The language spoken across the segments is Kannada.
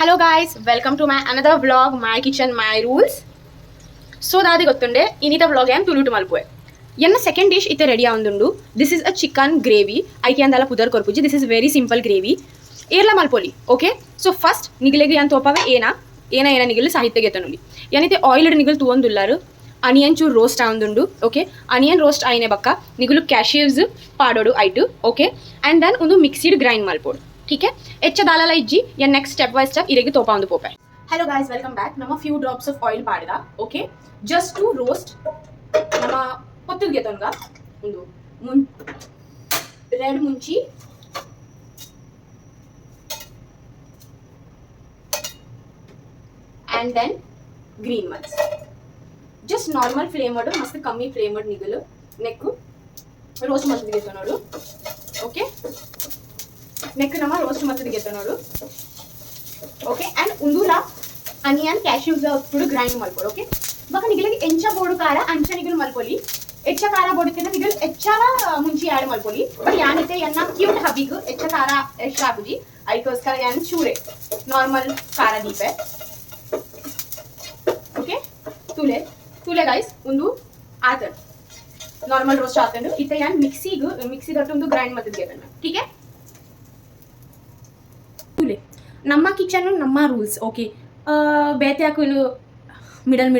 Hello guys, welcome to my another vlog my kitchen my rules. So ದಾದಿ ಗೊತ್ತುಂಡೆ ಇನ್ನಿತ ವ್ಲಾಗ್ ಏನು ತುಳುಟು ಮಲ್ಪುವೆ ಎನ್ನ ಸೆಕೆಂಡ್ ಡಿಶ್ ಇತ್ತೆ ರೆಡಿ ಆವೊಂದುಂಡು. This is a chicken gravy. ಐಕೆ ಅಂದಲ್ಲ ಪುದರ್ ಕೊರ್ಪುಜಿ. This is very simple gravy ಏರ್ಲ ಮಲ್ಪೊಲಿ. ಓಕೆ, ಸೊ ಫಸ್ಟ್ ನಿಗಿಲೆಗೆ ಏನು ತೋಪಾವೆ ಏನ ನಿಗಿಲು ಸಾಹಿತ್ಯ ಗೆತ್ತನುಲಿ ಏನಿತೆ ಆಯಿಲ್ ನಿಗಿಲು ತೂವೊಂದುಲ್ಲಾರು ಅನಿಯನ್ ಚೂರು ರೋಸ್ಟ್ ಆವೊಂದುಂಡು. ಓಕೆ, ಅನಿಯನ್ ರೋಸ್ಟ್ ಆಯ್ನೆ ಬಕ್ಕ ನಿಗುಲು ಕ್ಯಾಶಿವ್ಸ್ ಪಾಡೋಡು ಐಟು. ಓಕೆ, ಆ್ಯಂಡ್ ದೆನ್ ಒಂದು ಮಿಕ್ಸಿಡ್ ಗ್ರೈಂಡ್ ಮಲ್ಪೋಡು. ठीक है ಹೆಚ್ಚ ದಾಲಲ ಇಜ್ಜಿ ಎನ್ ನೆಕ್ಸ್ಟ್ ಸ್ಟೆಪ್ ಬೈ ಸ್ಟೆಪ್ ಇರೆಗೆ ತೋಪ ಒಂದು ಪೋಪೆ. Hello guys, welcome back. ನಮ್ಮ ಫ್ಯೂ ಡ್ರಾಪ್ಸ್ ಆಫ್ ಆಯಿಲ್ ಪಾಡ್ದ. ಓಕೆ, ಜಸ್ಟ್ ಟು ರೋಸ್ಟ್ ನಮ್ಮ ಪೊತ್ತಲ್ಗೆ ತಂಗ ಒಂದು ರೆಡ್ ಮುಂಚಿ ಆ್ಯಂಡ್ ದೆನ್ ಗ್ರೀನ್ ಮನ್ಸ್. ಜಸ್ಟ್ ನಾರ್ಮಲ್ ಫ್ಲೇಮರ್ಡ್ ಮಸ್ತ್ ಕಮ್ಮಿ ಫ್ಲೇಮರ್ಡ್ ನಿಗಲು ನೆಕ್ಕು ರೋಸ್ಟ್ ಮಸ್ತಿಗೆ ನೋಡು. ಓಕೆ, ನೆಕ್ ನಮ್ಮ ರೋಸ್ಟ್ ಮತ್ತದಿಗೆ ನೋಡು. ಓಕೆ, ಆ್ಯಂಡ್ ಉಂದೂಲ ಅನಿಯನ್ ಕ್ಯಾಶ್ಯೂಸ್ ಫುಡ್ ಗ್ರೈಂಡ್ ಮಲ್ಪೋಡು. ಓಕೆ, ಬಕ ನಿಗಲಿಗೆ ಎಂಚ ಬೋಡು ಕಾರ ಅಂಚ ನಿಗಲು ಮಲ್ಪೊಲಿ. ಹೆಚ್ಚ ಕಾರ ಬೋಡುತ್ತಿನ ನಿಗಲು ಹೆಚ್ಚರ ಮುಂಚಿ ಆ್ಯಡ್ ಮಲ್ಪೊಲಿ. ಬಟ್ ಯಾನಿತೆ ಎನ್ನ ಕ್ಯೂಟ್ ಹಬಿಗು ಹೆಚ್ಚ ಕಾರ ಎಷ್ಟು ಆಗುಜಿ ಅದಕ್ಕೋಸ್ಕರ ಯಾನ್ ಚೂರೆ ನಾರ್ಮಲ್ ಕಾರ ದೀಪೆ. ಓಕೆ, ತುಲೆ ಗೈಸ್ ಒಂದು ಆತಂಡು ನಾರ್ಮಲ್ ರೋಸ್ಟ್ ಆತಂಡು ಇತ್ತೆ ಯಾನ್ ಮಿಕ್ಸಿದೊಟ್ಟು ಗ್ರೈಂಡ್ ಮತ್ತದಿಗೆ ತಂಡ. ठीक है, ನಮ್ಮ ಕಿಚನ್ ನಮ್ಮ ರೂಲ್ಸ್. ಓಕೆ, ಬೇತೆ ಹಾಕಲು ಮಿಡಲ್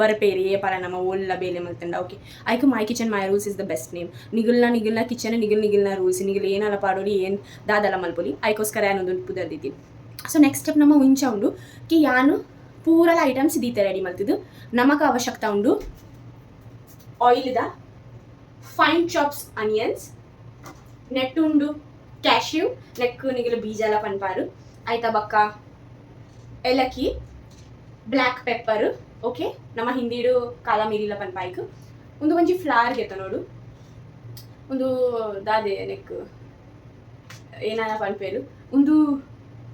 ಬರಪೇರಿ ಪರ ನಮ್ಮ ಒಲ್ಲ ಬೇಲೆ ಮಲ್ತಂಡ. ಓಕೆ, ಐಕು my kitchen my rules is the best name. ನಿಗಲ್ನ ಕಿಚನ್ ನಿಗಲ್ನ ರೂಲ್ಸ್ ನಿಗಲ್ ಏನಲ್ಲ ಪಾಡೋಲಿ ಏನು ದಾದಲ್ಲ ಮಲ್ಪೊಲಿ ಐಕೋಸ್ಕರ ಏನೊಂದು ಪುದರ್ದಿತ್ತಿ. ಸೊ ನೆಕ್ಸ್ಟ್ ಸ್ಟೆಪ್ ನಮ್ಮ ಉಂಚ ಉಂಡು ಕಿ ಯಾನು ಪೂರಲ ಐಟಮ್ಸ್ ದೀತೆ ರೆಡಿ ಮಲ್ತಿದ್ದು. ನಮಕ ಅವಶ್ಯಕತೆ ಉಂಡು ಆಯಿಲ್ದ ಫೈನ್ ಚಾಪ್ಸ್ ಅನಿಯನ್ಸ್, ನೆಟ್ಟು ಉಂಡು ಕ್ಯಾಶ್ಯೂ ನೆಕ್ ನಿಗಲು ಬೀಜಲ ಪನ್ಪಾರು ಆಯ್ತಾ ಬಕ್ಕ ಏಲಕ್ಕಿ ಬ್ಲ್ಯಾಕ್ ಪೆಪ್ಪರ್. ಓಕೆ, ನಮ್ಮ ಹಿಂದಿಡು ಕಾಲ ಮೀರಿಲ ಪನ್ಪಾಯ್ಕು ಒಂದು ಒಂಜಿ ಫ್ಲವರ್ ಗೆತ್ತ ನೋಡು ಒಂದು ದಾದೆ ನೆಕ್ ಏನಾನ ಪನ್ಪೇರು ಒಂದು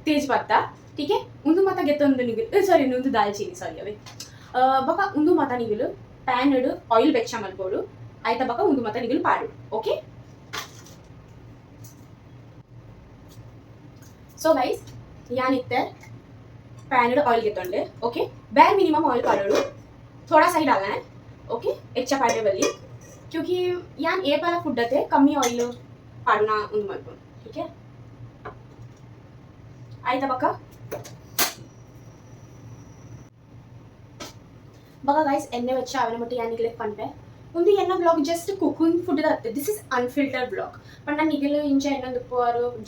ತೇಜ್ ಪತ್ತ. ಟೀಕೆ, ಒಂದು ಮತ ಗೆತ್ತೊಂದು ನಿಗಲು ಸಾರಿ ಒಂದು ದಾಲ್ಚೀನಿ ಸಾರಿ ಅವೇ ಬಕ ಒಂದು ಮತ ನಿಗಲು ಪ್ಯಾನ್ ಇಡು ಆಯಿಲ್ ಬೆಚ್ಚ ಮಲ್ಪೋಡು ಆಯ್ತಾ ಬಕ ಒಂದು ಮತ ನಿಗಲು ಪಾಡು. ಓಕೆ, सो गाइस यान इतने पैन ऑयल घेतोंडे. ओके, बैर मिनिमम ऑयल पाडोडू थोड़ा सा ही डालना है. ओके, एक्स्ट्रा पाडे बल्ली क्योंकि यान ए पाला फुड अते कमी ऑयल पाडना उंद मल्पो. ठीक है, आयता बका गाइस एन्ने वेच्च आवने मट्टी यान निगले पन्पे ಒಂದು ಎನ್ನ ಬ್ಲಾಗ್ ಜಸ್ಟ್ ಕುಕಿಂಗ್ ಫುಡ್ ಅತ್ತೆ. This is unfiltered blog. But ನಾನು ಈಗಲೂ ಇಂಚ ಇನ್ನೊಂದು ಉಪ್ಪು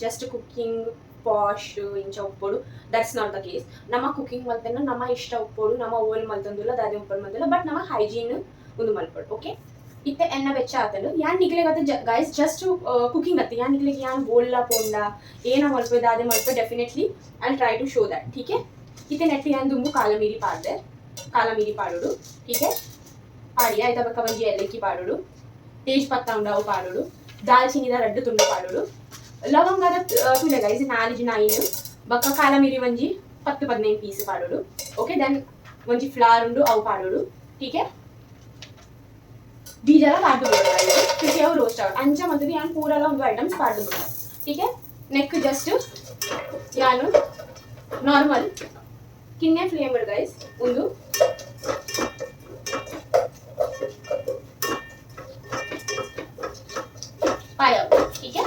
ಜಸ್ಟ್ ಕುಕಿಂಗ್ ಪಾಶ್ ಇಂಚ ಉಪ್ಪೋಡು ದಟ್ಸ್ ನಾಟ್ ದ ಕೇಸ್. ನಮ್ಮ ಕುಕಿಂಗ್ ಮಲ್ತೇನ ನಮ್ಮ ಇಷ್ಟ ಉಪ್ಪೋಡು ನಮ್ಮ ಓಲ್ ಮಲ್ತಂದಿಲ್ಲ ದಾದಿ ಉಪ್ಪು ಮಲ್ತಿಲ್ಲ ಬಟ್ ನಮ್ಮ ಹೈಜೀನ್ ಒಂದು ಮಲ್ಪೋಡು. ಓಕೆ, ಇತ್ತೆ ಎನ್ನ ವೆಚ್ಚ ಆತಲು ಯಾನ್ ನಿಗಲಿಗೆ ಅತ್ತೆ ಗೈಸ್ ಜಸ್ಟ್ ಕುಕಿಂಗ್ ಅತ್ತೆ ಯಾನ್ ನಿಗಲಿಗೆ ಯಾನ್ ಬೋಲ್ಲ ಪೋಂಡ ಏನ ಮಲ್ಪೆ ದಾದೆ ಮಲ್ಪೆ definitely I will try to show that. ठीक है, ಇತ್ತೆ ನೆಟ್ಟಿ ಯಾನ್ ದುಂಬು ಕಾಲ ಮೀರಿ ಪಾಡೋಡು. ठीक है, पाड़ी आयता बक्का वंजी एलक्की पाडोडु तेज पत्ता उंडावु पाडोडु दालचीनीद रड्डु तुंडु पाडोडु लवंगद तुले गाइस 4-5 बक्का काला मिरी वंजी 10-15 पीस पाडोडु. Okay, then वंजी flower उंडु अವು पाडोडु. ठीक है, बीजला पाडु गाइस क्योंकि अವು रोस्ट आव अंच मतदी यान पूरा ला ಒಂದು ಐಟಮ್ಸ್ पाडु. ठीक है, नेक जस्ट यानु नार्मल किन्ने फ्लेम गाइस ಒಂದು ठीक है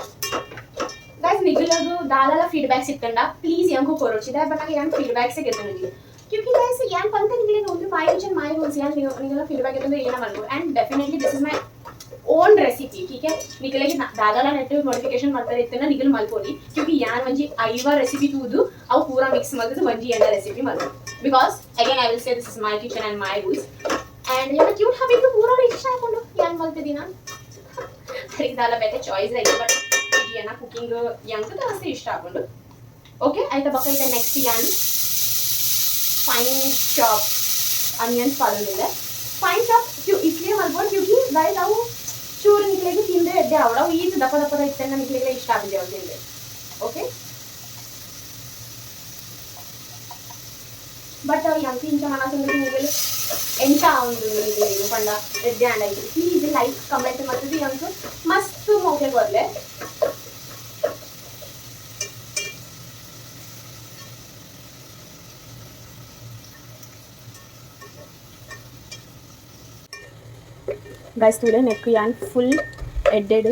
गाइस निगलगु दालाला फीडबैक सिक्कंडा प्लीज यांको कोरोचिदा बट नागे यान फीडबैक से ಗೆತ್ತನು ನಿಗೆ क्योंकि गाइस यान पंत निगले ಒಂದು ಮೈ ಕಿಚನ್ ಮೈ ರೂಲ್ಸ್ ಯಾನ್ ನಿಗಲ ಫೀಡ್ಬ್ಯಾಕ್ ಗೆತ್ತಂದ್ರೆ ಏನ ಮಾಡ್ಬೋದು and definitely this is my own recipe. ठीक है, ನಿಗಲೆಗೆ दादाला ನೆಟ್ ನೋಟಿಫಿಕೇಶನ್ ಮಾಡ್ತಾರೆ ಇತ್ತನ ನಿಗಲ್ ಮಲ್ಪೋಲಿ क्योंकि यान ಒಂಜಿ ಐವ ರೆಸಿಪಿ ತೂದು ಅವು ಪೂರಾ ಮಿಕ್ಸ್ ಮಾಡ್ದು ಒಂಜಿ ಎಂಡ ರೆಸಿಪಿ ಮಾಡ್ದು because again I will say this is my kitchen and my rules and ಯಾನ ಕ್ಯೂಟ್ ಹಬಿಗೆ ಪೂರಾ ಇಷ್ಟ ಹಾಕೊಂಡು ಯಾನ್ ಮಲ್ತಿದಿನ ಸರಿ ದಾಲ ಬೇತೆ ಚಾಯ್ಸ್ ಐತೆ ಬಟ್ याना कुकिंग यांक जास्त इष्ट आगोंडु. ओके, आयता बका इते नेक्स्ट यान फाइन चॉप अनियन्स पाडोंडिದೆ. फाइन चॉप क्यों इसलिए मल्ಬೋದು क्योंकि गाइस ನಾವು ಚೂರು ನಿಕ್ಲೆಗೆ ತಿಂದೆ ಎದ್ದೆ ಅವಳ ಈಜು ದಪ್ಪ ಇತ್ತನ್ನ ನಿಕ್ಲೆಗೆ ಇಷ್ಟ ಆಗಿದೆ ಅವಳು ತಿಂದೆ. ಓಕೆ, ಬಟ್ यांक ಇಂಚ ಮನಸಂದ್ರೆ ನಿಗಲು ಎಂತ ಒಂದು ನಿಗಲು ಪಂಡ ಎದ್ದೆ ಆಂಡಾಯ್ತು. ಪ್ಲೀಸ್ ಲೈಕ್ ಕಮೆಂಟ್ ಮಾಡ್ತಿದ್ದಿ यांक ಮಸ್ತ್ ಮೋಕೆ ಕೊರ್ಲೆ. ಗೈಸ್ ತೂಲೆ ನೆಕ್ ಯಾನ್ ಫುಲ್ ಎಡ್ಡೆಡ್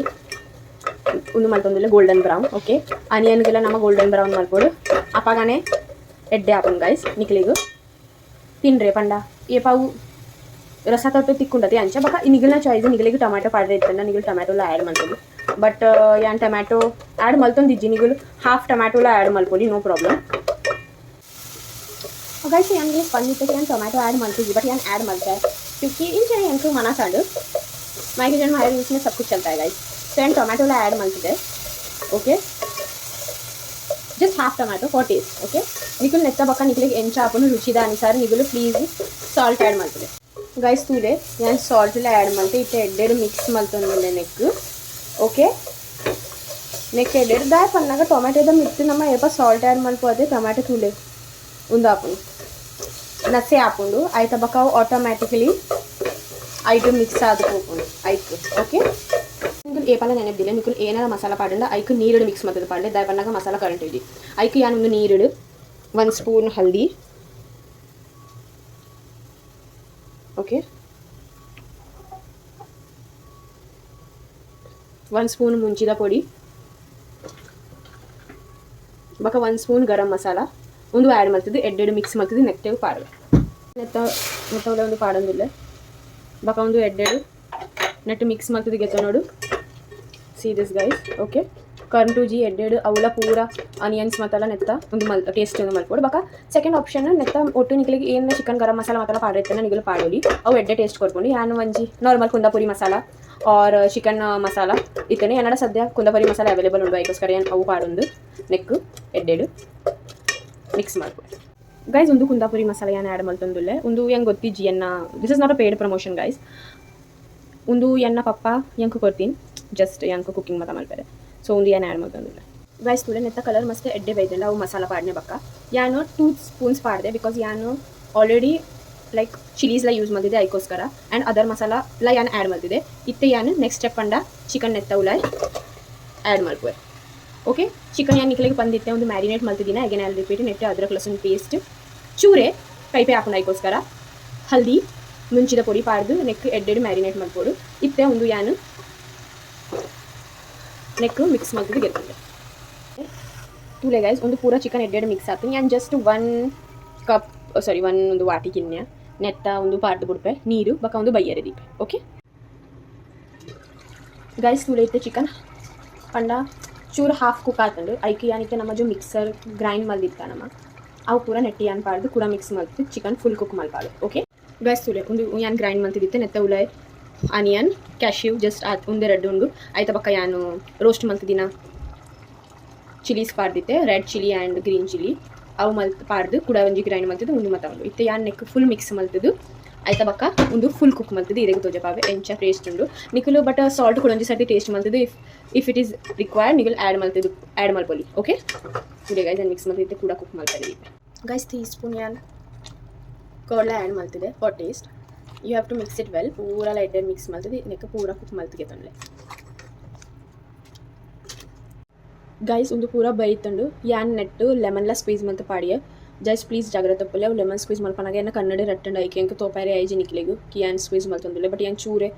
ಒಂದು ಮಲ್ತೊಂದಿಲ್ಲ ಗೋಲ್ಡನ್ ಬ್ರೌನ್ ಓಕೆ ಆನಿಯನ್ಗೆಲ್ಲ ನಮ್ಮ ಗೋಲ್ಡನ್ ಬ್ರೌನ್ ಮಲ್ಪೋಡು ಅಪ್ಪಗಾನೆ ಎಡ್ಡೆ ಹಾಕೊಂಡು ಗೈಸ್ ನಿಕ್ಲಿಗೂ ತಿನ್ರೆ ಪಂಡ ಏ ಪಾವು ರಸ ತೊಟ್ಟು ತಿಕ್ಕೊಂಡತಿ ಅಂಚೆ ಬಕ ಈ ನಿಗಲ್ನ ಚಾಯ್ಸ್ ನಿಗಲಿಗೆ ಟೊಮ್ಯಾಟೊ ಪಾಡ್ರೆ ಇತ್ತಂಡ ನಿಗಲ್ ಟೊಮ್ಯಾಟೊಲ್ಲ ಆ್ಯಡ್ ಮಾಡ್ಬೋದು ಬಟ್ ಯಾನ್ ಟೊಮ್ಯಾಟೊ ಆ್ಯಡ್ ಮಲ್ತೊಂದಿಜ್ಜಿ ನಿಗಲು ಹಾಫ್ ಟೊಮ್ಯಾಟೊಲ್ಲ ಆ್ಯಡ್ ಮಾಡ್ಕೊಳ್ಳಿ ನೋ ಪ್ರಾಬ್ಲಮ್ ಗೈಸ್ ಯಾನ್ಗೆ ಪಂದಿದ್ದಕ್ಕೆ ಯಾನ್ ಟೊಮ್ಯಾಟೊ ಆ್ಯಡ್ ಮಾಡ್ತಿದ್ವಿ ಬಟ್ ಯಾನ್ ಆ್ಯड ಮಾಡ್ತಾ है क्योंकि इन चाहिए यांको मना साडू माय किचन माय रूल्स में सब कुछ चलता है गाइस तो एंड टोमेटो ला ऐड ಮಾಡ್ತಿದೆ okay just half tomato for taste okay निकुल नेत्ता बका निकले ಎಂಚ ಹಾಪನು ರುಚಿದ ಅನುಸಾರ ನಿಗುಲು ಪ್ಲೀಸ್ ಸಾಲ್ಟ್ ಆ್ಯಡ್ ಮಾಡ್ತಿದೆ ಗೈಸ್ ತೂಲೆ ಯಾನ್ ಸಾಲ್ಟ್ ಲ ಆ್ಯಡ್ ಮಾಡ್ತೆ ಇತ್ತೆ ಎಡ್ಡೆಡು ಮಿಕ್ಸ್ ಮಾಡ್ತಂದಿಲ್ಲ ನೆಕ್ ಓಕೆ ನೆಕ್ ಎಡ್ಡೆಡು ದಾಯ ಪನ್ನಾಗ ಟೊಮೆಟೊದ ಮಿತ್ತು ನಮ್ಮ ಏಪ ಸಾಲ್ಟ್ ಆ್ಯಡ್ ಮಾಡ್ಕೋದೆ ಟೊಮೆಟೊ ತೂಲೆ ಒಂದು ಹಾಪನು ನಸೆ ಹಾಕೊಂಡು ಆಯ್ತ ಬಕ ಆಟೋಮ್ಯಾಟಿಕಲಿ ಐಟು ಮಿಕ್ಸ್ ಆದ್ಕೋಕೊಂಡು ಐಕ್ ಓಕೆ ನಿಕುಲ್ ಏಪಲ ನೆನಪಿಲ್ಲ ನಿಕುಲ್ ಏನಾರ ಮಸಾಲ ಪಾಡಂಡ ಐಕ್ ನೀರುಡು ಮಿಕ್ಸ್ ಮಾಡ್ತದೆ ಪಾಡಲೆ ದಾಯ ಪನ್ನಾಗ ಮಸಾಲ ಕರೆಂಟ್ ಇದೆ ಐಕ್ ಯಾನ್ ಒಂದು ನೀರುಡು 1 ಸ್ಪೂನ್ ಹಲ್ದಿ ಓಕೆ 1 ಸ್ಪೂನ್ ಮುಂಚಿದ ಪೊಡಿ ಬಕ 1 ಸ್ಪೂನ್ ಗರಂ ಮಸಾಲ ಒಂದು ಆ್ಯಡ್ ಮಾಡ್ತಿದ್ದು ಎಡ್ಡೆಡು ಮಿಕ್ಸ್ ಮಾಡ್ತಿದ್ದು ನೆಕ್ಟೆಗೆ ಪಾಡಲು ನೆತ್ತ ಒಂದು ಪಾಡೊಂದಿಲ್ಲ ಬಕ ಒಂದು ಎಡ್ಡೆಡು ನೆಟ್ಟು ಮಿಕ್ಸ್ ಮಾಡ್ತಿದ್ದು ಗೆತ್ತ ನೋಡು ಸಿ ದಿಸ್ ಗೈಸ್ ಓಕೆ ಕರ್ಂಟೂಜಿ ಎಡ್ಡೆಡು ಅವಲ ಪೂರ ಆನಿಯನ್ಸ್ ಮಸಾಲ ನೆತ್ತ ಒಂದು ಟೇಸ್ಟ್ ಒಂದು ಮಲ್ಕೊಡು ಬಕ ಸೆಕೆಂಡ್ ಆಪ್ಷನ್ ನೆತ್ತ ಒಟ್ಟು ನಿಕ್ಲಿಗೆ ಏನು ಚಿಕನ್ ಗರಂ ಮಸಾಲ ಮಸಾಲ ಪಾಡಿರ್ತಾನೆ ನಿಗಲು ಪಾಡೋಲಿ ಅವು ಎಡ್ಡೆ ಟೇಸ್ಟ್ ಕೊಡ್ಕೊಂಡು ಯಾನು ಒಂಜಿ normal Kundapuri masala or chicken masala ಇತ್ತನೆ ಏನಾರ ಸದ್ಯ ಕುಂದಾಪುರಿ ಮಸಾಲ ಅವೈಲೇಬಲ್ ಉಂಟು ಐಕೋಸ್ಕರ ಏನು ಅವು ಪಾಡೊಂದು ನೆಕ್ಕು ಎಡ್ಡೆಡು ಮಿಕ್ಸ್ ಮಾಡ್ಕೊಳ್ಳಿ ಗೈಸ್ ಒಂದು ಕುಂದಾಪುರಿ ಮಸಾಲ ಏನು ಆ್ಯಡ್ ಮಾಡ್ತಂದುಲ್ಲೆ ಒಂದು ಹೆಂಗೆ ಗೊತ್ತಿಜ್ಜಿ ಎನ್ನ this is not a paid promotion guys ಒಂದು ಎನ್ನ ಪಪ್ಪ ಹೆಂಗೆ ಕೊಡ್ತೀನಿ ಜಸ್ಟ್ ಹೆಂಗೆ ಕುಕಿಂಗ್ ಮತ ಮಾಡ್ತಾರೆ ಸೊ ಒಂದು ಏನು ಆ್ಯಡ್ ಮಾಡ್ತಂದುಲ್ಲೆ ಗೈಸ್ ತುಳೆ ನೆತ್ತ ಕಲರ್ ಮಸ್ತ್ ಎಡ್ಡೆ ಬೈದಿಲ್ಲ ಅವು ಮಸಾಲ ಪಾಡ್ನೆ ಬಕ್ಕ ಯಾನು 2 ಸ್ಪೂನ್ಸ್ ಪಾಡಿದೆ ಬಿಕಾಸ್ ಯಾನು ಆಲ್ರೆಡಿ ಲೈಕ್ ಚಿಲೀಸ್ಲ ಯೂಸ್ ಮಾಡಿದೆ ಅದಕ್ಕೋಸ್ಕರ ಆ್ಯಂಡ್ ಅದರ್ ಮಸಾಲ ಎಲ್ಲ ಯಾನು ಆ್ಯಡ್ ಮಾಡ್ತಿದೆ ಇತ್ತೆ ಯಾನು ನೆಕ್ಸ್ಟ್ ಸ್ಟೆಪ್ ಅಂಡ ಚಿಕನ್ ನೆತ್ತ ಉಲಾಯ್ ಆ್ಯಡ್ ಮಾಡ್ಕೋೆ ಓಕೆ ಚಿಕನ್ ಯಾನ್ ನಿಕ್ಲಿಗೆ ಬಂದಿತ್ತೆ ಒಂದು ಮ್ಯಾರಿನೇಟ್ ಮಾಡ್ತಿದ್ದೀನಿ ಅಗೇನ್ ಅಲ್ಲಿ ರಿಪೀಟ್ ನೆಟ್ಟು ಅದ್ರಕ್ ಲಸನ್ ಪೇಸ್ಟ್ ಚೂರೆ ಕೈಪೆ ಹಾಕೊಂಡು ಅದಕ್ಕೋಸ್ಕರ ಹಲ್ದಿ ಮುಂಚಿದ ಪೊಡಿ ಪಾಡ್ದು ನೆಕ್ ಎಡ್ಡೆಡು ಮ್ಯಾರಿನೇಟ್ ಮಾಡ್ಕೊಡು ಇತ್ತೆ ಒಂದು ಯಾನು ನೆಕ್ ಮಿಕ್ಸ್ ಮಾಡ್ತಿದ್ದು ಗೆರ್ತದೆ ಟೂಲೆ ಗೈಸ್ ಒಂದು ಪೂರ ಚಿಕನ್ ಎಡ್ಡೆಡು ಮಿಕ್ಸ್ ಆಗ್ತೀನಿ ಯಾನ್ ಜಸ್ಟ್ 1 ಕಪ್ ಸಾರಿ 1 ಒಂದು ವಾಟಿ ಕಿನ್ಯ ನೆತ್ತ ಒಂದು ಪಾಡ್ದು ಬಿಡ್ಪೆ ನೀರು ಬಕ ಒಂದು ಬಯ್ಯರೆ ದೀಪೆ ಓಕೆ ಗೈಸ್ ಟೂಲೆ ಇತ್ತೆ ಚಿಕನ್ ಪಂಡ ಚೂರು ಹಾಫ್ ಕುಕ್ ಆತಂಡು ಐಕೆ ಯಾನಿತ್ತೆ ನಮ್ಮ ಜೊ ಮಿಕ್ಸರ್ ಗ್ರೈಂಡ್ ಮಲ್ದಿತ್ತ ನಮ್ಮ ಅವು ಪೂರ ನೆಟ್ಟಿ ಯಾನ್ ಪಾಡ್ದು ಕೂಡ ಮಿಕ್ಸ್ ಮಾಡ್ತಿದ್ದು ಚಿಕನ್ ಫುಲ್ ಕುಕ್ ಮಲ್ಪಾಡು ಓಕೆ ಗೈಸ್ ತುಲೆ ಒಂದು ಯಾನ್ ಗ್ರೈಂಡ್ ಮಲ್ತಿದ್ದಿತ್ತೆ ನೆತ್ತ ಉಲಾಯ್ ಆನಿಯನ್ ಕ್ಯಾಶ್ಯೂ ಜಸ್ಟ್ ಒಂದೆರಡು ಉಂಡು ಆಯ್ತ ಬಕ್ಕ ಯಾನು ರೋಸ್ಟ್ ಮಲ್ತಿದ್ದಿನ ಚಿಲೀಸ್ ಪಾಡ್ದಿತ್ತೆ red chilli and green chilli ಅವು ಪಾಡ್ದು ಕೂಡ ಒಂಜಿ ಗ್ರೈಂಡ್ ಮಲ್ತಿದ್ದು ಒಂದು ಮತ ಉಂಡು ಇತ್ತೆ ಯಾನ್ ನೆಕ್ ಫುಲ್ ಮಿಕ್ಸ್ ಮಲ್ತಿದ್ದು ಆಯ್ತ ಬಕ್ಕ ಒಂದು ಫುಲ್ ಕುಕ್ ಮಲ್ತಿದ್ದು ಇದಕ್ಕೆ ತೋಜಪಾವೆ ಎಂಚ ಟೇಸ್ಟ್ ಉಂಡು ನಿಕಲು ಬಟ್ ಸಾಲ್ಟ್ ಕೂಡ ಒಂಜಿ ಸರ್ತಿ ಟೇಸ್ಟ್ ಮಲ್ತಿದ್ದು ಇಫ್ ಇಟ್ ಈಸ್ ರಿಕ್ವೈರ್ಡ್ ನಿಗಲ್ ಆ್ಯಡ್ ಮಲ್ಪೊಲಿ ಓಕೆ ಇದೇ ಗೈಸ್ ನಾನು ಮಿಕ್ಸ್ ಮಾಡ್ತಿದ್ದೆ ಕೂಡ ಕುಕ್ ಮಾಡ್ತಾ ಇದ್ದೀವಿ ಗೈಸ್ 3 ಸ್ಪೂನ್ ಯಾನ್ ಕರ್ಡ್ಲ ಆ್ಯಡ್ ಮಾಡ್ತಿದ್ದೆ for taste you have to mix it well ಪೂರ ಲೈಟ್ ಮಿಕ್ಸ್ ಮಾಡ್ತಿದ್ದೆ ನೆಕ್ ಪೂರ ಕುಕ್ ಮಾಡ್ತಿಗೆ ತಂದೆ ಗೈಸ್ ಒಂದು ಪೂರ ಬೈತಂಡು ಯಾನ್ ನೆಟ್ಟು ಲೆಮನ್ಲ ಸ್ಕ್ವೀಸ್ ಮಾಡ್ತಾ ಪಾಡಿಯ ಜಸ್ಟ್ ಪ್ಲೀಸ್ ಜಾಗ್ರತೆ ಪಲ್ಲೆ ಅವು ಲೆಮನ್ ಸ್ಕ್ವೀಸ್ ಮಲ್ಪನಾಗ ಏನ ಕನ್ನಡ ರಟ್ಟಂಡು ಐಕೆ ಅಂಕ ತೋಪಾರೆ ಐಜಿ ನಿಕ್ಲಿಗು ಕಿ ಯಾನ್ ಸ್ಕ್ವೀಸ್ ಮಲ್ತಂದುಲ್ಲೆ ಬಟ್ ಯಾನ್ ಚೂರೆ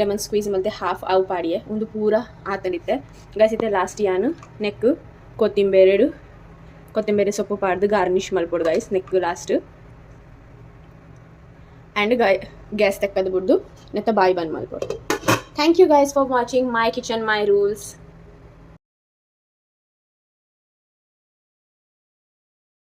ಲೆಮನ್ ಸ್ಕ್ವೀಸ್ ಮತ್ತೆ ಹಾಫ್ ಅವು ಪಾಡಿಯೆ ಒಂದು ಪೂರ ಆತಂಡಿತ್ತೆ ಗೈಸ್ ಇತ್ತೆ ಲಾಸ್ಟ್ ಯಾನು ನೆಕ್ ಕೊತ್ತಂಬರಿ ಸೊಪ್ಪು ಪಾಡ್ದು ಗಾರ್ನಿಶ್ ಮಲ್ಪೊಡು ಗೈಸ್ ನೆಕ್ ಲಾಸ್ಟ್ ಆ್ಯಂಡ್ ಗ್ಯಾಸ್ ತೆಕ್ಕದು ಬಿಡ್ದು ನೆತ್ತ ಬಾಯಿ ಬಂದ್ ಮಲ್ಪೊಡು thank you guys for watching my kitchen my rules